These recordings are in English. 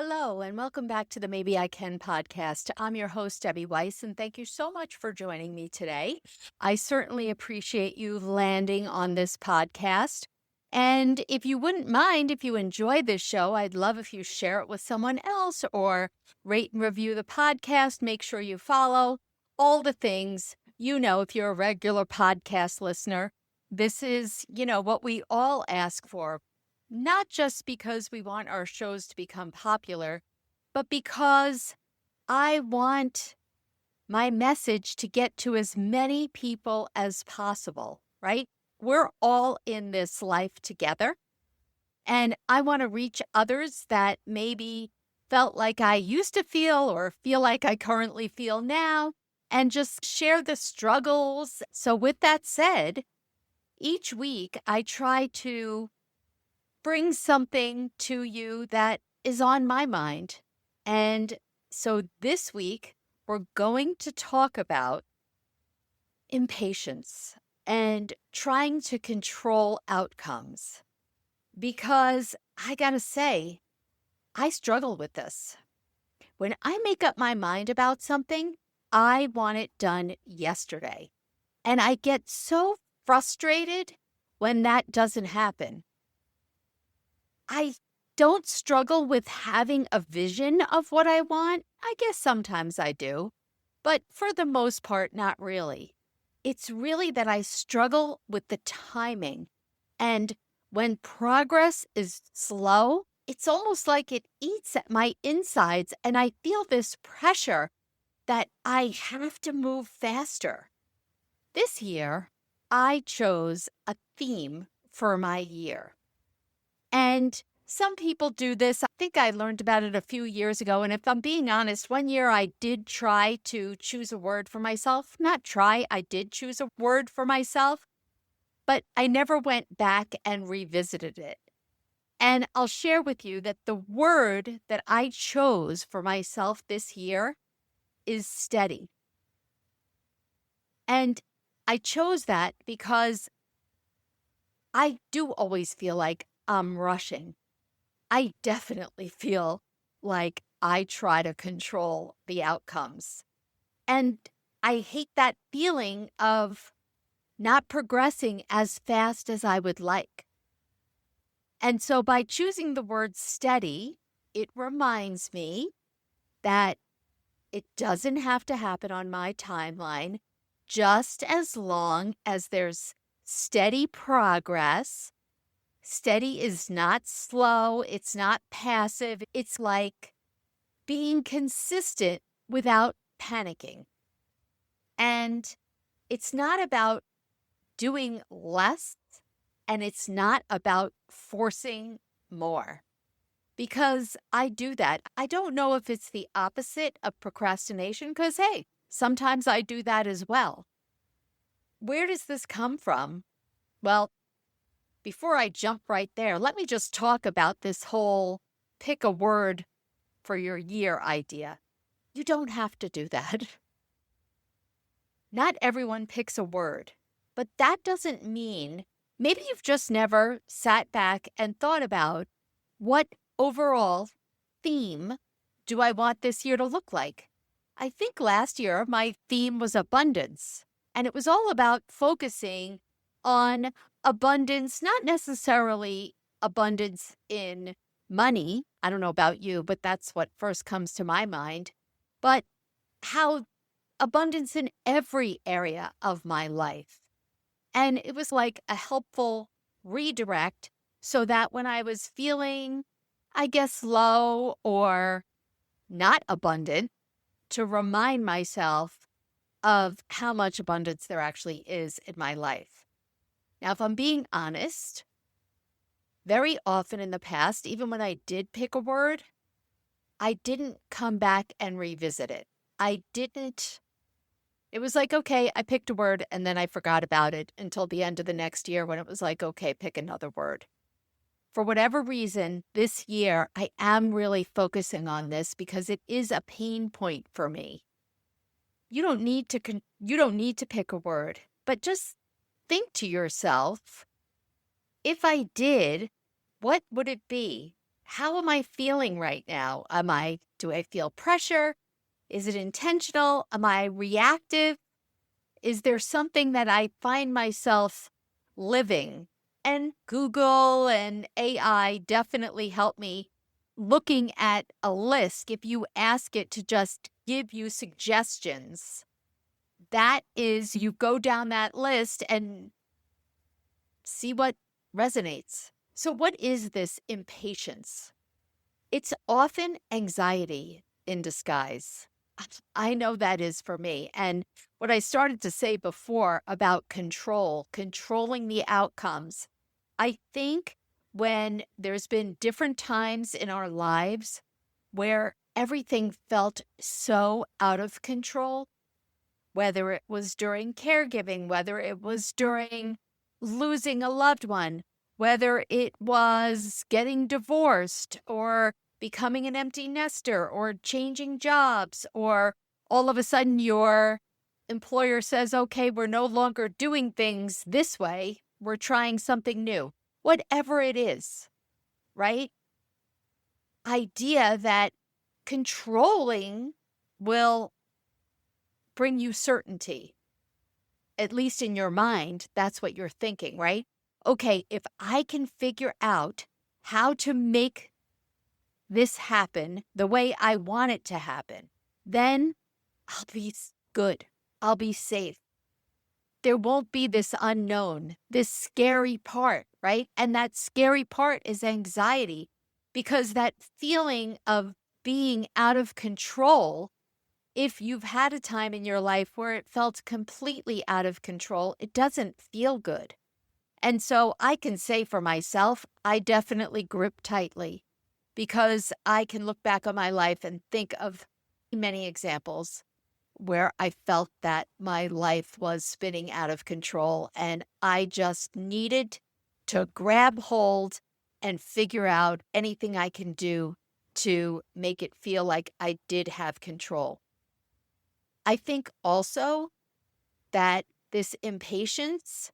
Hello, and welcome back to the Maybe I Can podcast. I'm your host, Debbie Weiss, and thank you so much for joining me today. I certainly appreciate you landing on this podcast. And if you wouldn't mind, if you enjoy this show, I'd love if you share it with someone else or rate and review the podcast. Make sure you follow all the things. If you're a regular podcast listener, this is, what we all ask for, not just because we want our shows to become popular, but because I want my message to get to as many people as possible, right? We're all in this life together, and I want to reach others that maybe felt like I used to feel or feel like I currently feel now, and just share the struggles. So, with that said, each week I try to bring something to you that is on my mind. And so this week, we're going to talk about impatience and trying to control outcomes. Because I gotta say, I struggle with this. When I make up my mind about something, I want it done yesterday. And I get so frustrated when that doesn't happen. I don't struggle with having a vision of what I want. I guess sometimes I do, but for the most part, not really. It's really that I struggle with the timing. And when progress is slow, it's almost like it eats at my insides, and I feel this pressure that I have to move faster. This year, I chose a theme for my year. And some people do this. I think I learned about it a few years ago. And if I'm being honest, one year I did try to choose a word for myself. Not try, I did choose a word for myself, but I never went back and revisited it. And I'll share with you that the word that I chose for myself this year is steady. And I chose that because I do always feel like I'm rushing. I definitely feel like I try to control the outcomes. And I hate that feeling of not progressing as fast as I would like. And so by choosing the word steady, it reminds me that it doesn't have to happen on my timeline, just as long as there's steady progress. Steady is not slow. It's not passive. It's like being consistent without panicking. And it's not about doing less, and it's not about forcing more, because I do that. I don't know if it's the opposite of procrastination, because hey, sometimes I do that as well. Where does this come from? Well, before I jump right there, let me just talk about this whole pick a word for your year idea. You don't have to do that. Not everyone picks a word, but that doesn't mean maybe you've just never sat back and thought about what overall theme do I want this year to look like? I think last year my theme was abundance, and it was all about focusing on abundance, not necessarily abundance in money. I don't know about you, but that's what first comes to my mind. But how abundance in every area of my life. And it was like a helpful redirect so that when I was feeling, I guess, low or not abundant, to remind myself of how much abundance there actually is in my life. Now, if I'm being honest, very often in the past, even when I did pick a word, I didn't come back and revisit it. It was like, okay, I picked a word and then I forgot about it until the end of the next year when it was like, okay, pick another word. For whatever reason, this year, I am really focusing on this because it is a pain point for me. You don't need to pick a word, but just think to yourself, if I did, what would it be? how am I feeling right now? Do I feel pressure? Is it intentional? Am I reactive? Is there something that I find myself living? And Google and AI definitely help me looking at a list. If you ask it to just give you suggestions, that is, you go down that list and see what resonates. So, what is this impatience? It's often anxiety in disguise. I know that is for me. And what I started to say before about control, controlling the outcomes, I think when there's been different times in our lives where everything felt so out of control, whether it was during caregiving, whether it was during losing a loved one, whether it was getting divorced or becoming an empty nester or changing jobs, or all of a sudden your employer says, okay, we're no longer doing things this way, we're trying something new, whatever it is, right? Idea that controlling will bring you certainty. At least in your mind, that's what you're thinking, right? Okay, if I can figure out how to make this happen the way I want it to happen, then I'll be good. I'll be safe. There won't be this unknown, this scary part, right? And that scary part is anxiety, because that feeling of being out of control, if you've had a time in your life where it felt completely out of control, it doesn't feel good. And so I can say for myself, I definitely grip tightly, because I can look back on my life and think of many examples where I felt that my life was spinning out of control and I just needed to grab hold and figure out anything I can do to make it feel like I did have control. I think also that this impatience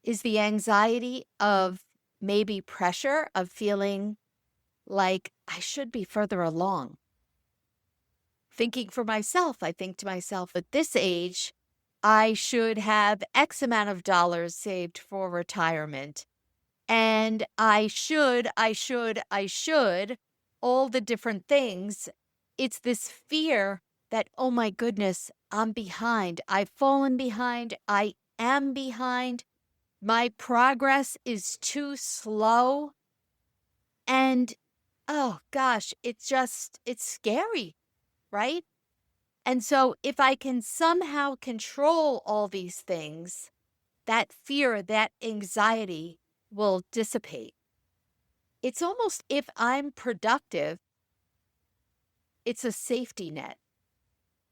is the anxiety of maybe pressure of feeling like I should be further along. Thinking for myself, I think to myself, at this age, I should have X amount of dollars saved for retirement. And I should, all the different things. It's this fear that, oh my goodness, I'm behind. I've fallen behind. I am behind. My progress is too slow. And oh gosh, it's scary, right? And so if I can somehow control all these things, that fear, that anxiety will dissipate. It's almost if I'm productive, it's a safety net.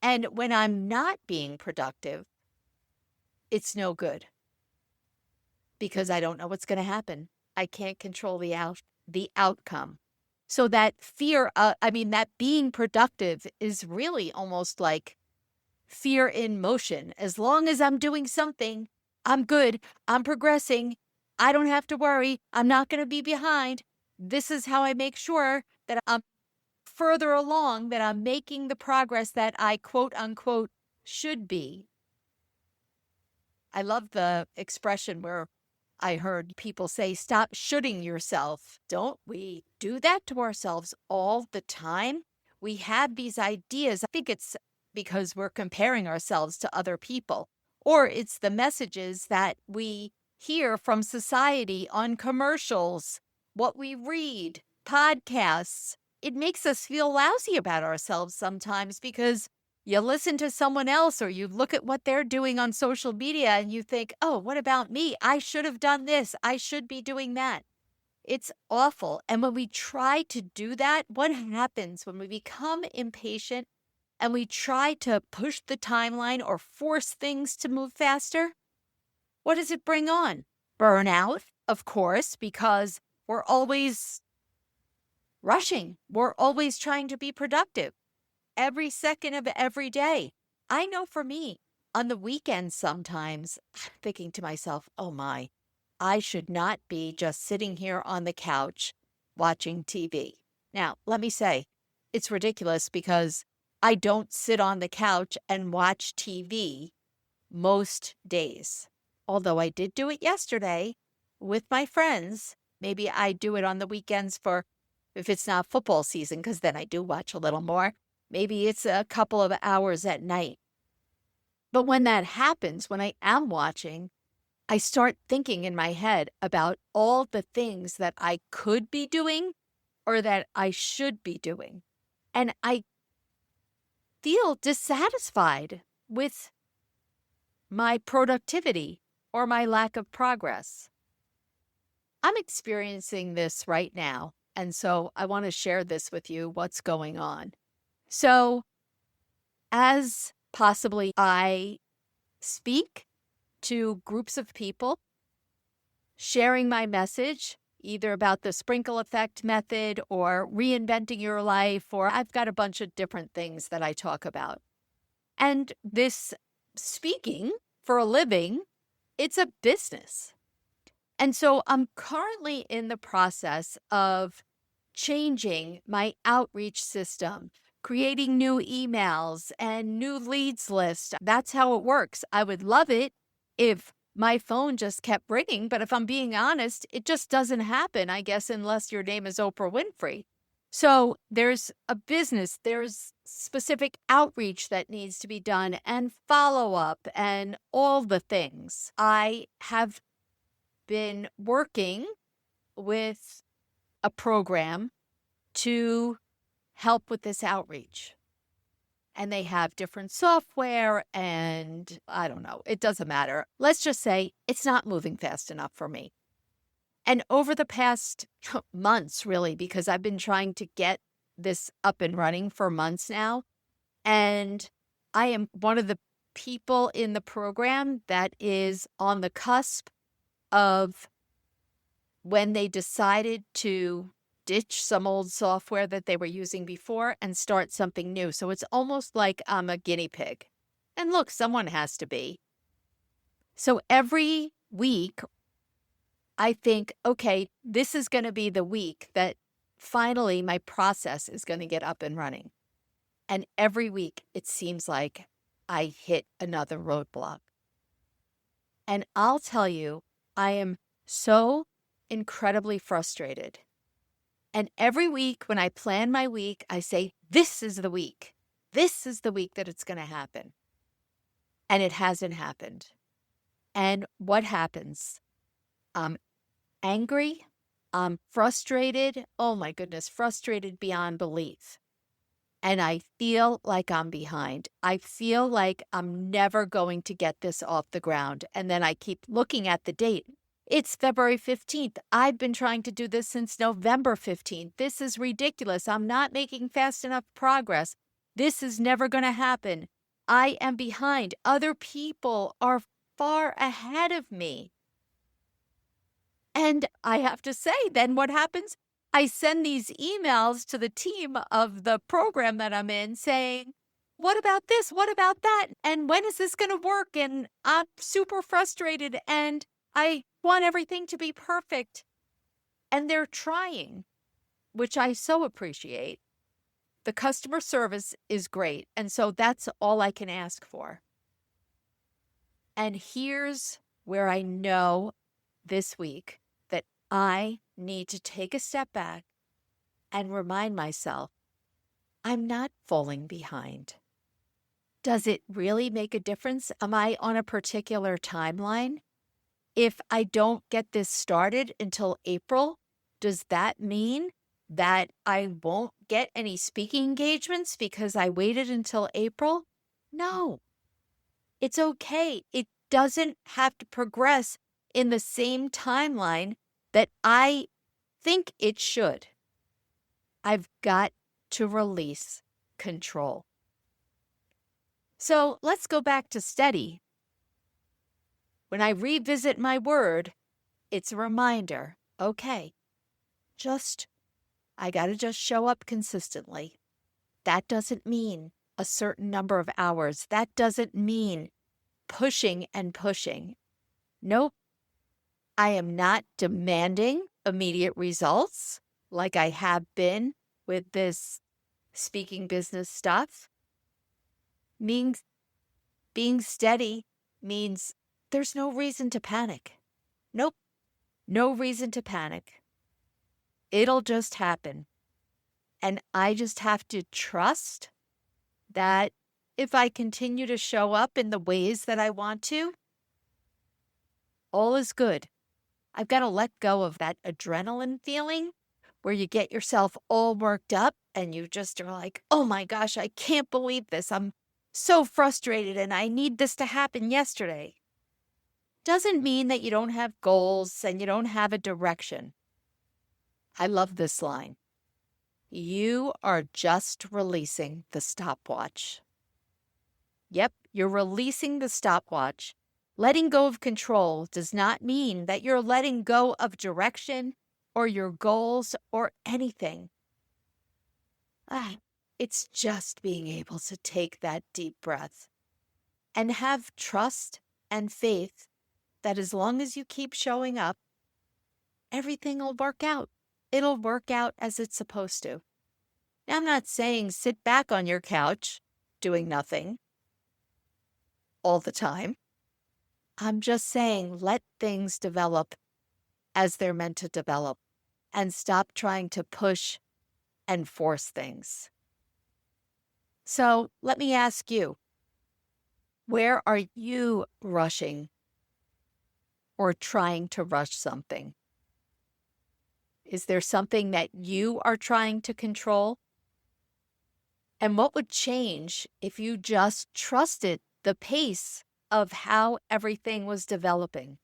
And when I'm not being productive, it's no good because I don't know what's going to happen. I can't control the outcome. So that fear, that being productive is really almost like fear in motion. As long as I'm doing something, I'm good. I'm progressing. I don't have to worry. I'm not going to be behind. This is how I make sure that I'm further along, that I'm making the progress that I quote unquote should be. I love the expression where I heard people say, stop shoulding yourself. Don't we do that to ourselves all the time? We have these ideas. I think it's because we're comparing ourselves to other people, or it's the messages that we hear from society on commercials, what we read, podcasts. It makes us feel lousy about ourselves sometimes because you listen to someone else or you look at what they're doing on social media and you think, oh, what about me? I should have done this. I should be doing that. It's awful. And when we try to do that, what happens when we become impatient and we try to push the timeline or force things to move faster? What does it bring on? Burnout, of course, because we're always rushing. We're always trying to be productive every second of every day. I know for me, on the weekends sometimes, I'm thinking to myself, oh my, I should not be just sitting here on the couch watching TV. Now, let me say, it's ridiculous because I don't sit on the couch and watch TV most days. Although I did do it yesterday with my friends. Maybe I do it on the weekends for if it's not football season, because then I do watch a little more. Maybe it's a couple of hours at night. But when that happens, when I am watching, I start thinking in my head about all the things that I could be doing or that I should be doing. And I feel dissatisfied with my productivity or my lack of progress. I'm experiencing this right now. And so I want to share this with you, what's going on. So, as possibly I speak to groups of people, sharing my message, either about the sprinkle effect method or reinventing your life, or I've got a bunch of different things that I talk about. And this speaking for a living, it's a business. And so I'm currently in the process of changing my outreach system, creating new emails and new leads list. That's how it works. I would love it if my phone just kept ringing, but if I'm being honest, it just doesn't happen, I guess, unless your name is Oprah Winfrey. So there's a business, there's specific outreach that needs to be done and follow up and all the things. I have been working with a program to help with this outreach. And they have different software and I don't know, it doesn't matter. Let's just say it's not moving fast enough for me. And over the past months, really, because I've been trying to get this up and running for months now, and I am one of the people in the program that is on the cusp of when they decided to ditch some old software that they were using before and start something new. So it's almost like I'm a guinea pig. And look, someone has to be. So every week, I think, okay, this is going to be the week that finally my process is going to get up and running. And every week, it seems like I hit another roadblock. And I'll tell you, I am so incredibly frustrated. And every week when I plan my week, I say, this is the week. This is the week that it's going to happen. And it hasn't happened. And what happens? I'm angry. I'm frustrated. Oh my goodness, frustrated beyond belief. And I feel like I'm behind. I feel like I'm never going to get this off the ground. And then I keep looking at the date. It's February 15th. I've been trying to do this since November 15th. This is ridiculous. I'm not making fast enough progress. This is never going to happen. I am behind. Other people are far ahead of me. And I have to say, then what happens? I send these emails to the team of the program that I'm in saying, what about this? What about that? And when is this going to work? And I'm super frustrated and I want everything to be perfect. And they're trying, which I so appreciate. The customer service is great. And so that's all I can ask for. And here's where I know this week that I need to take a step back and remind myself, I'm not falling behind. Does it really make a difference? Am I on a particular timeline? If I don't get this started until April, does that mean that I won't get any speaking engagements because I waited until April? No. It's okay. It doesn't have to progress in the same timeline that I think it should. I've got to release control. So let's go back to steady. When I revisit my word, it's a reminder, okay, I got to just show up consistently. That doesn't mean a certain number of hours. That doesn't mean pushing and pushing. Nope. I am not demanding immediate results like I have been with this speaking business stuff, means being steady means there's no reason to panic. Nope, no reason to panic. It'll just happen. And I just have to trust that if I continue to show up in the ways that I want to, all is good. I've got to let go of that adrenaline feeling where you get yourself all worked up and you just are like, oh my gosh, I can't believe this. I'm so frustrated and I need this to happen yesterday. Doesn't mean that you don't have goals and you don't have a direction. I love this line. You are just releasing the stopwatch. Yep, you're releasing the stopwatch. Letting go of control does not mean that you're letting go of direction or your goals or anything. It's just being able to take that deep breath and have trust and faith that as long as you keep showing up, everything will work out. It'll work out as it's supposed to. Now, I'm not saying sit back on your couch doing nothing all the time. I'm just saying let things develop as they're meant to develop and stop trying to push and force things. So let me ask you, where are you rushing or trying to rush something? Is there something that you are trying to control? And what would change if you just trusted the pace of how everything was developing?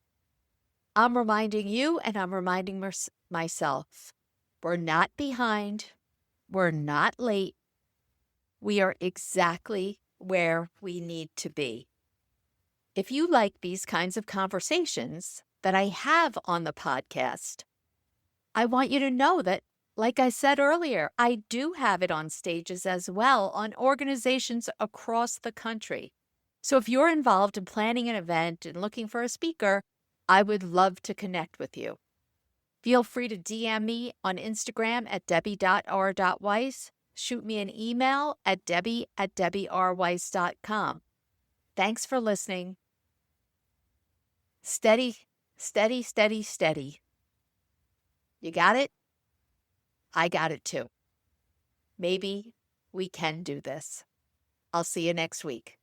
I'm reminding you and I'm reminding myself, we're not behind, we're not late, we are exactly where we need to be. If you like these kinds of conversations that I have on the podcast, I want you to know that, like I said earlier, I do have it on stages as well on organizations across the country. So if you're involved in planning an event and looking for a speaker, I would love to connect with you. Feel free to DM me on Instagram at debbie.r.weiss. Shoot me an email at debbie@debbier.weiss.com. Thanks for listening. Steady, steady, steady, steady. You got it? I got it too. Maybe we can do this. I'll see you next week.